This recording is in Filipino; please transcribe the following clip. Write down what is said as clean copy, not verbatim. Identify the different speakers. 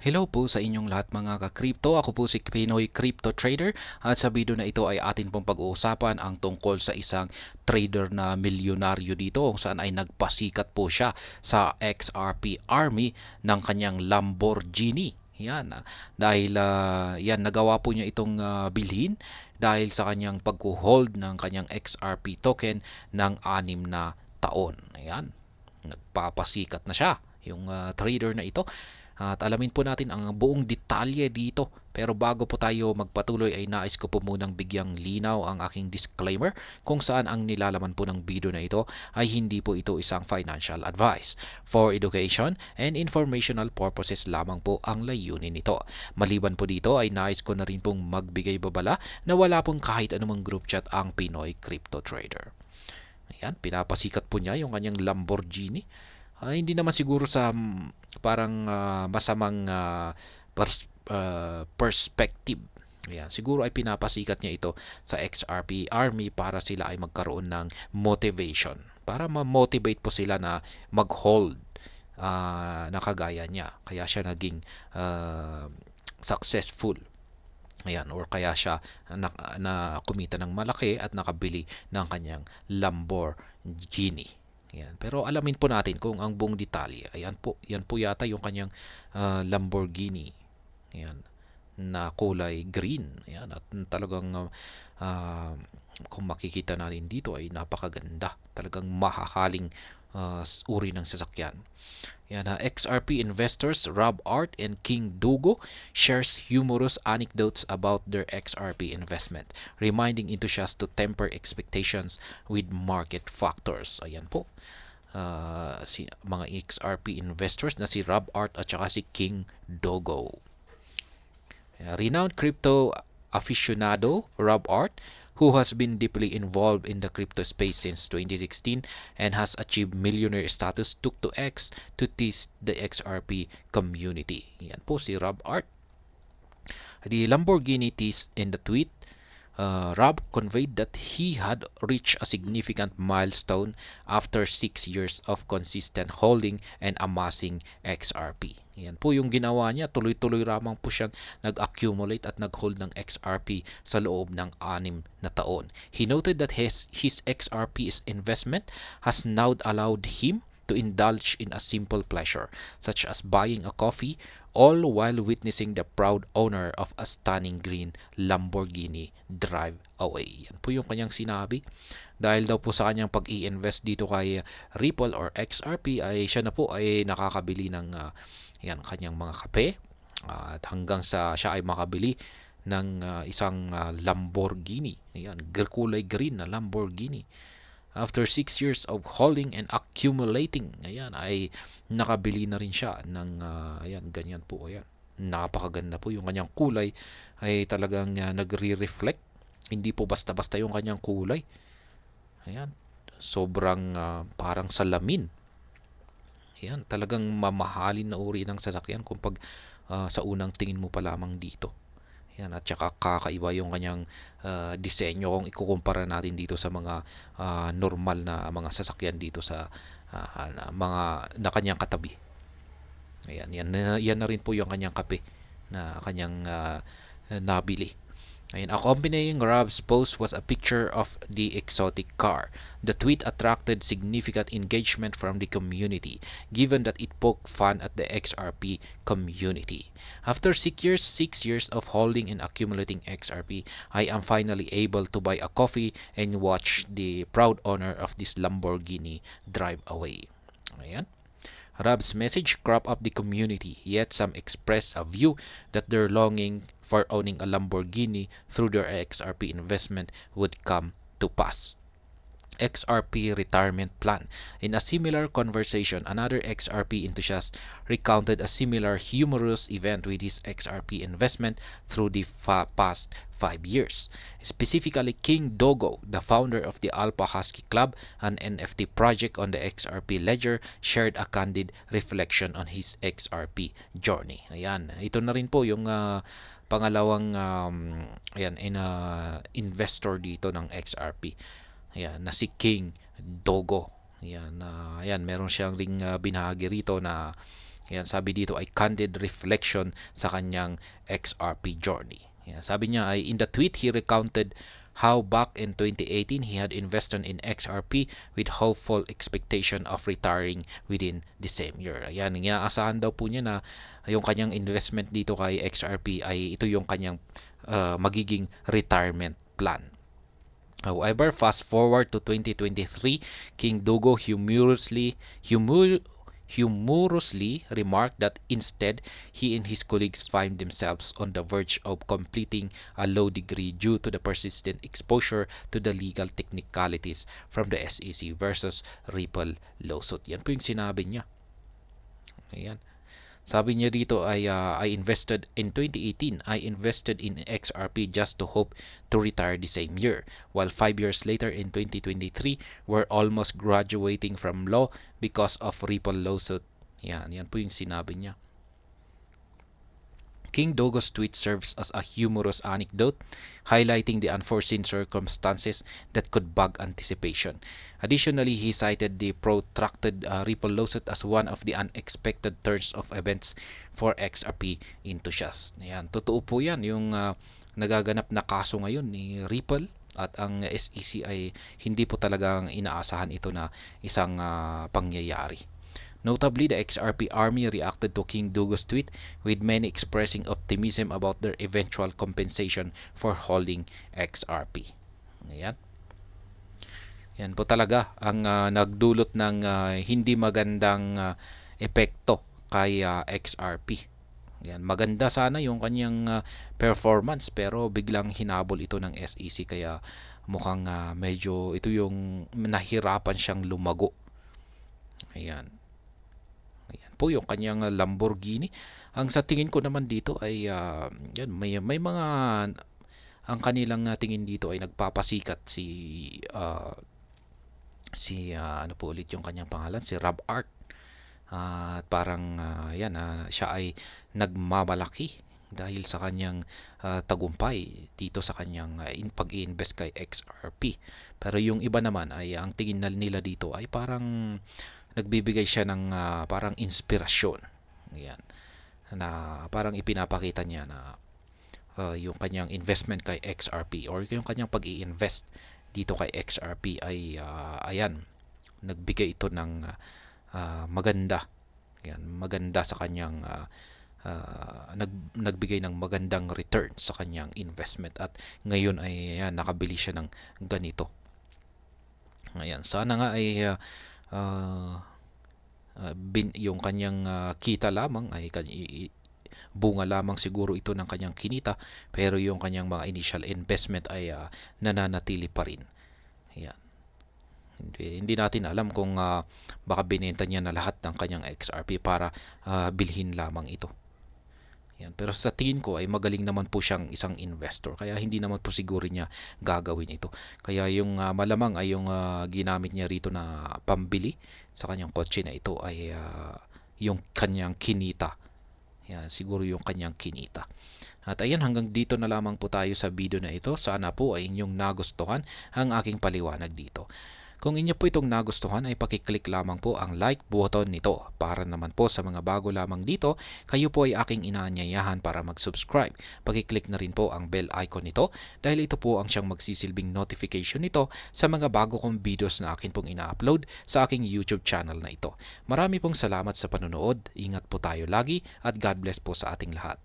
Speaker 1: Hello po sa inyong lahat mga ka-crypto. Ako po si Pinoy Crypto Trader at sa video na ito ay atin pong pag-uusapan ang tungkol sa isang trader na milyonaryo dito kung saan ay nagpasikat po siya sa XRP Army ng kanyang Lamborghini. Yan, dahil yan nagawa po niya itong bilhin dahil sa kanyang pag-hold ng kanyang XRP token ng 6 na taon. Ayan, nagpapasikat na siya yung trader na ito. At alamin po natin ang buong detalye dito. Pero bago po tayo magpatuloy ay nais ko po munang bigyang linaw ang aking disclaimer kung saan ang nilalaman po ng video na ito ay hindi po ito isang financial advice. For education and informational purposes lamang po ang layunin nito. Maliban po dito ay nais ko na rin pong magbigay babala na wala pong kahit anumang group chat ang Pinoy Crypto Trader. Ayan, pinapasikat po niya yung kanyang Lamborghini. Hindi naman siguro sa parang masamang perspective. Ayan, siguro ay pinapasikat niya ito sa XRP Army para sila ay magkaroon ng motivation. Para ma-motivate po sila na mag-hold na kagaya niya. Kaya siya naging successful. Ayan, or kaya siya na kumita ng malaki at nakabili ng kanyang Lamborghini. Ayan. Pero alamin po natin kung ang buong detalye. Ayan po, yan po yata yung kanyang Lamborghini. Ayan, na kulay green. Ayan, at talagang kung makikita natin dito ay napakaganda. Talagang mahahaling uri ng sasakyan. Yan, XRP investors Rob Art and King Dogo shares humorous anecdotes about their XRP investment, reminding enthusiasts to temper expectations with market factors. Ayan po. Mga XRP investors na si Rob Art at saka si King Dogo. Renowned crypto aficionado Rob Art, who has been deeply involved in the crypto space since 2016 and has achieved millionaire status, took to X to tease the XRP community. Yan po si Rob Art. The Lamborghini teased in the tweet, Rob conveyed that he had reached a significant milestone after 6 years of consistent holding and amassing XRP. Yan po yung ginawa niya. Tuloy-tuloy ramang po siyang nag-accumulate at nag-hold ng XRP sa loob ng 6 na taon. He noted that his XRP investment has now allowed him to indulge in a simple pleasure, such as buying a coffee, all while witnessing the proud owner of a stunning green Lamborghini drive away. Yan po yung kanyang sinabi. Dahil daw po sa kanyang pag-i-invest dito kay Ripple or XRP ay siya na po ay nakakabili ng yan, kanyang mga kape at hanggang sa siya ay makabili ng isang Lamborghini. Ayan, kulay green na Lamborghini. After 6 years of holding and accumulating, ayan, ay nakabili na rin siya ng ayan, ganyan po. Ayan, napakaganda po yung kanyang kulay ay talagang nagre-reflect. Hindi po basta-basta yung kanyang kulay. Ayan, sobrang parang salamin. Ayan, talagang mamahalin na uri ng sasakyan kung pag sa unang tingin mo pa lamang dito. Yan, at saka kakaiba yung kanyang disenyo kung ikukumpara natin dito sa mga normal na mga sasakyan dito sa mga na kanyang katabi. Ayan, yan na rin po yung kanyang kape na kanyang nabili. Ayun, accompanying Rob's post was a picture of the exotic car. The tweet attracted significant engagement from the community, given that it poked fun at the XRP community. After 6 years of holding and accumulating XRP, I am finally able to buy a coffee and watch the proud owner of this Lamborghini drive away. Ayan. Rob's message crop up the community, yet some express a view that their longing for owning a Lamborghini through their XRP investment would come to pass. XRP retirement plan. In a similar conversation, another XRP enthusiast recounted a similar humorous event with his XRP investment through the past 5 years. Specifically, King Dogo, the founder of the Alpha Husky Club, an NFT project on the XRP ledger, shared a candid reflection on his XRP journey. Ayan, ito na rin po yung pangalawang ayan, investor dito ng XRP. Ayan, na si King Dogo. Ayan, ayan, meron siyang ring binahagi rito na Yan, sabi dito ay candid reflection sa kanyang XRP journey. Yan, sabi niya ay in the tweet he recounted how back in 2018 he had invested in XRP with hopeful expectation of retiring within the same year. Ayan, inaasahan daw po niya na yung kanyang investment dito kay XRP ay ito yung kanyang magiging retirement plan. However, fast forward to 2023, King Dogo humorously remarked that instead, he and his colleagues find themselves on the verge of completing a law degree due to the persistent exposure to the legal technicalities from the SEC versus Ripple lawsuit. Yan po yung sinabi niya. Ayan. Sabi niya dito ay I invested in 2018. I invested in XRP just to hope to retire the same year. While 5 years later in 2023, we're almost graduating from law because of Ripple lawsuit. Yan po yung sinabi niya. King Dogo's tweet serves as a humorous anecdote, highlighting the unforeseen circumstances that could bug anticipation. Additionally, he cited the protracted Ripple lawsuit as one of the unexpected turns of events for XRP enthusiasts. Ayan, totoo po yan, yung nagaganap na kaso ngayon ni Ripple at ang SEC ay hindi po talagang inaasahan ito na isang pangyayari. Notably, the XRP army reacted to King Dogo's tweet, with many expressing optimism about their eventual compensation for holding XRP. Ayan. Yan po talaga ang nagdulot ng hindi magandang epekto kay XRP. Yan, maganda sana yung kanyang performance pero biglang hinabol ito ng SEC kaya mukhang medyo ito yung nahirapan siyang lumago. Ayan. Ayan po yung kanyang Lamborghini. Ang sa tingin ko naman dito ay yan, may mga ang kanilang tingin dito ay nagpapasikat si ano po ulit yung kanyang pangalan, si Rob Art. Parang yan siya ay nagmamalaki dahil sa kanyang tagumpay dito sa kanyang pag-i-invest kay XRP. Pero yung iba naman ay ang tingin nila dito ay parang nagbibigay siya ng parang inspirasyon. Yan. Na parang ipinapakita niya na yung kanyang investment kay XRP or yung kanyang pag-i-invest dito kay XRP ay ayan, nagbigay ito ng maganda. Yan, maganda sa kanyang nagbigay ng magandang return sa kanyang investment at ngayon ay ayan, nakabili siya ng ganito. Ayan, sana nga ay yung kanyang kita lamang ay bunga lamang siguro ito ng kanyang kinita pero yung kanyang mga initial investment ay nananatili pa rin. Ayan. Hindi natin alam kung baka binenta niya na lahat ng kanyang XRP para bilhin lamang ito. Yan. Pero sa tingin ko ay magaling naman po siyang isang investor. Kaya hindi naman po siguro niya gagawin ito. Kaya yung malamang ay yung ginamit niya rito na pambili sa kanyang kotse na ito ay yung kanyang kinita. Yan, siguro yung kanyang kinita. At ayan, hanggang dito na lamang po tayo sa video na ito. Sana po ay inyong nagustuhan ang aking paliwanag dito. Kung inyo po itong nagustuhan ay pakiclick lamang po ang like button nito. Para naman po sa mga bago lamang dito, kayo po ay aking inaanyayahan para mag-subscribe. Pakiclick na rin po ang bell icon nito dahil ito po ang siyang magsisilbing notification nito sa mga bago kong videos na akin pong ina-upload sa aking YouTube channel na ito. Marami pong salamat sa panonood. Ingat po tayo lagi at God bless po sa ating lahat.